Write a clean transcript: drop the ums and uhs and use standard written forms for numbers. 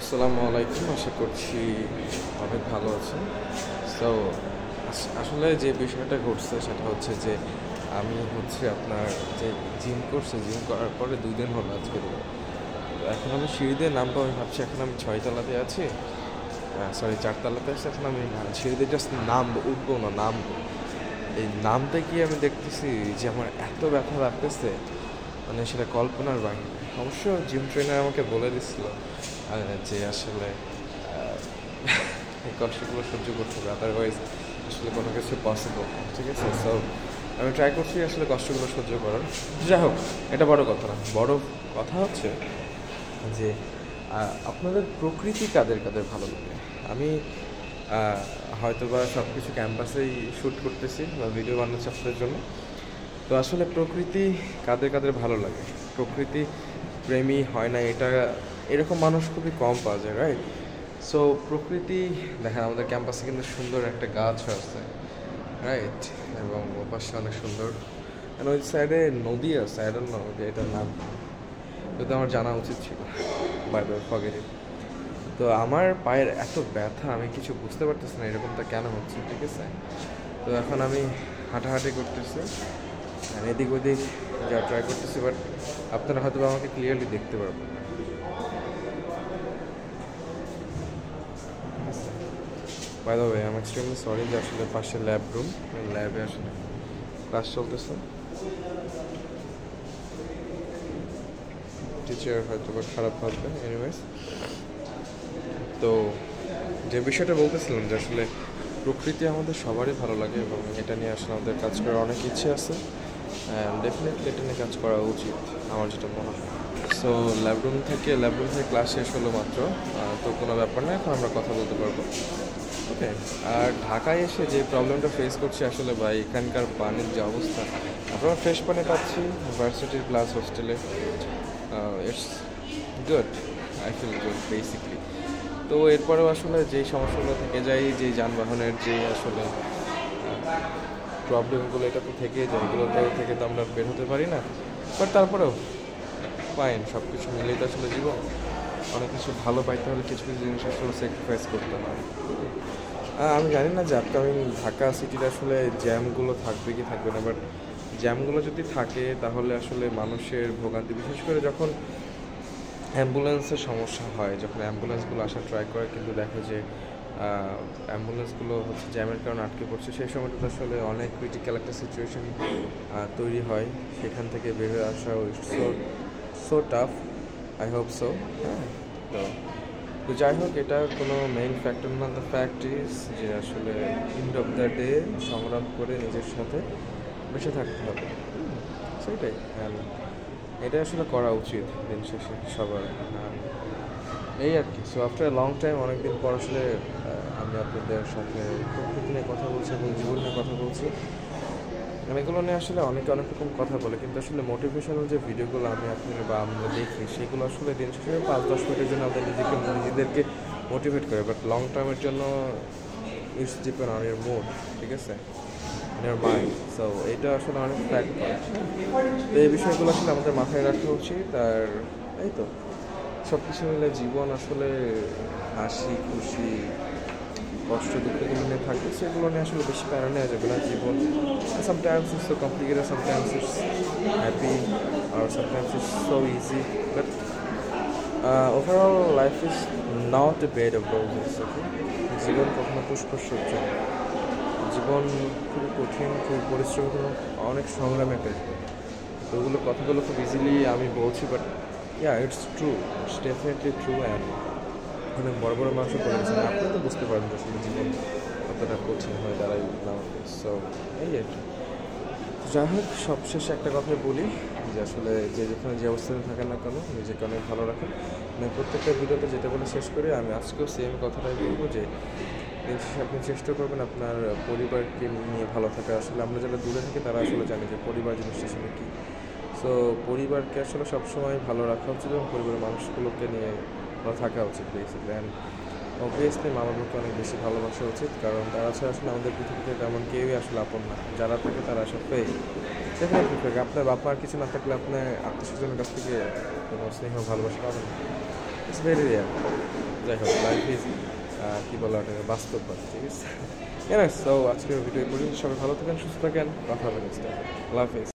আসসালামু আলাইকুম, আশা করছি অনেক ভালো আছেন। সো আসলে যে বিষয়টা ঘটছে সেটা হচ্ছে যে আমি আপনার যে জিম করছে, জিম করার পরে 2 দিন হলো আজকে তো এখন আমি সিঁড়ি দিয়ে নামবো। আমি ভাবছি এখন আমি 6 তলাতে আছি, সরি 4 তলাতে আছি। এখন আমি সিঁড়ি দিয়ে জাস্ট নামবো, উঠবো না, নামবো। এই নামতে গিয়ে আমি দেখতেছি যে আমার এত ব্যথা লাগতেছে, মানে সেটা কল্পনার বাইরে। অবশ্য জিম ট্রেনার আমাকে বলে দিচ্ছিল যে আসলে এই কষ্টগুলো সহ্য করতে হবে, আদারওয়াইজ আসলে কোনো কিছু পসিবল। ঠিক আছে, সো আমি ট্রাই করছি আসলে কষ্টগুলো সহ্য করার। যাই হোক, এটা বড় কথা না। বড় কথা হচ্ছে যে আপনাদের প্রকৃতি কাদের কাদের ভালো লাগে। আমি হয়তো বা সব কিছু ক্যাম্পাসেই শ্যুট করতেছি বা ভিডিও বানাচ্ছি আপনাদের জন্য। তো আসলে প্রকৃতি কাদের কাদের ভালো লাগে, প্রকৃতি প্রেমী হয় না এটা, এরকম মানুষ খুবই কম পাওয়া যায়, রাইট? সো প্রকৃতি দেখেন, আমাদের ক্যাম্পাসে কিন্তু সুন্দর একটা গাছ আছে, রাইট? এবং ওপাশে অনেক সুন্দর, ওই সাইডে নদী আছে, আই ডোন্ট নো যে এটার নাম, যদি আমার জানা উচিত ছিল, বাই বাই ফরগেট ইট। তো আমার পায়ের এত ব্যথা, আমি কিছু বুঝতে পারতেছি না এরকমটা কেন হচ্ছে, ঠিক আছে? তো এখন আমি হাঁটাহাঁটি করতেছি, এদিক ওদিক যা ট্রাই করতেছি, বাট আপনারা হয়তো আমাকে ক্লিয়ারলি দেখতে পারবেন না। By the way, I am extremely sorry যে আসলে পাশে ল্যাব রুম, ল্যাবে আসলে ক্লাস চলতেছে। টিচার হয়তো বা খারাপ ভাববে, এনিওয়েজ। তো যে বিষয়টা বলতেছিলাম যে আসলে প্রকৃতি আমাদের সবারই ভালো লাগে এবং এটা নিয়ে আসলে আমাদের কাজ করার অনেক ইচ্ছে আছে, অ্যান্ড ডেফিনেটলি এটা নিয়ে কাজ করা উচিত, আমার যেটা মনে হয়। সো ল্যাব রুম থেকে ক্লাস শেষ হলো মাত্র, তো কোনো ব্যাপার না, এখন আমরা কথা বলতে পারবো। ওকে। আর ঢাকায় এসে যে প্রবলেমটা ফেস করছি আসলে ভাই, এখানকার পানির যে অবস্থা, আমরা ফ্রেশ পানি পাচ্ছি ভার্সিটির প্লাস হোস্টেলে, it's good, I feel good basically. তো এরপরেও আসলে যেই সমস্যাগুলো থেকে যায়, যে যানবাহনের যে আসলে প্রবলেমগুলো, এটা তো থেকেই যায়, এগুলো থেকে তো আমরা বের হতে পারি না। বাট তারপরেও ফাইন, সব কিছু মিলেই তো আসলে জীবন। অনেক কিছু ভালো পাইতে হলে কিছু কিছু জিনিস আসলে স্যাক্রিফাইস করতে হয়। আমি জানি না যে আপকামিং ঢাকা সিটির আসলে জ্যামগুলো থাকবে কি থাকবে না, বাট জ্যামগুলো যদি থাকে তাহলে আসলে মানুষের ভোগান্তি, বিশেষ করে যখন অ্যাম্বুলেন্সের সমস্যা হয়, যখন অ্যাম্বুলেন্সগুলো আসার ট্রাই করে কিন্তু দেখো যে অ্যাম্বুলেন্সগুলো জ্যামের কারণে আটকে পড়ছে, সেই সময়টা আসলে অনেক ক্রিটিক্যাল একটা সিচুয়েশন তৈরি হয়। সেখান থেকে বের হয়ে আসা so so tough, I hope so. হ্যাঁ, তো তো যাই হোক, এটা কোনো মেইন ফ্যাক্টর না। দ্য ফ্যাক্ট ইজ যে আসলে এন্ড অফ দ্য ডে সংগ্রাম করে নিজের সাথে বেঁচে থাকতে হবে, সেটাই। এটা আসলে করা উচিত দিন শেষে সবার, এই আর কি। সো আফটার লং টাইম, অনেকদিন পর আসলে আমি আপনাদের সাথে প্রকৃতি নিয়ে কথা বলছি এবং জীবন নিয়ে কথা বলছি। এগুলো নিয়ে আসলে অনেকে অনেক রকম কথা বলে, কিন্তু আসলে মোটিভেশনাল যে ভিডিওগুলো আমি আপনার বা আমরা দেখি, সেগুলো আসলে দিন শেষে 5-10 মিনিটের জন্য আমাদের নিজেদেরকে মোটিভেট করে, বাট লং টার্মের জন্য it's depend on your mood, ঠিক আছে, ইউর মাইন্ড। সো এটা আসলে অনেক ফ্যাক্ট করে। তো এই বিষয়গুলো আসলে আমাদের মাথায় রাখা উচিত। আর এই তো সব কিছু মিলে জীবন আসলে হাসি খুশি কষ্ট দুঃখগুলো নিয়ে থাকবে, সেগুলো নিয়ে আসলে বেশি প্যারা নেওয়া যাবে না। জীবন sometimes is so complicated, sometimes it's happy, আর sometimes it's so easy, but overall life is not a bed of roses. Okay, জীবন কখনো পুষ্প সহ্য না। জীবন খুবই কঠিন, খুব পরিশ্রম, অনেক সংগ্রামের একটা জীবন। তো ওগুলো কথাগুলো খুব ইজিলি আমি বলছি, but yeah, it's true, it's definitely true. And অনেক বড় বড় মানুষও করে গেছেন, আপনি তো বুঝতে পারেন যে আসলে জীবন কতটা কঠিন হয়ে দাঁড়ায় না। সো এই আর কি। যাই হোক, সবশেষে একটা কথাই বলি যে আসলে যে যেখানে যে অবস্থানে থাকেন না কেন, নিজেকে অনেক ভালো রাখেন। আমি প্রত্যেকটা ভিডিওতে যেটা বলে শেষ করি, আমি আজকেও সেম কথাটাই বলবো যে দিন শেষে আপনি চেষ্টা করবেন আপনার পরিবারকে নিয়ে ভালো থাকা। আসলে আমরা যারা দূরে থাকি তারা আসলে জানি যে পরিবার জিনিসটা আসলে কী। সো পরিবারকে আসলে সবসময় ভালো রাখা উচিত এবং পরিবারের মানুষগুলোকে নিয়ে ভালো থাকা উচিত বেসিক্যালি। অ্যান্ড অবভিয়াসলি মা বাবাকে অনেক বেশি ভালোবাসা উচিত, কারণ তারা ছাড়া আসলে আমাদের পৃথিবীতে তেমন কেউই আসলে আপন না। যারা থাকে তারা আসলে ফেক, ডেফিনেটলি ফেক। আপনার বাপ মার কিছু না থাকলে আপনার আত্মীয় স্বজনের কাছ থেকে কোনো স্নেহ ভালোবাসা পাবেন, ইটস ভেরি রেয়ার। যাই হোক, লাইফ ইজ কী বলা ওটাকে, বাস্তববাদী, ঠিক আছে। সো আজকের ভিডিও পর্যন্ত, সবাই ভালো থাকেন, সুস্থ থাকেন, কথা হবে নেক্সট টাইম। আল্লাহ হাফিজ।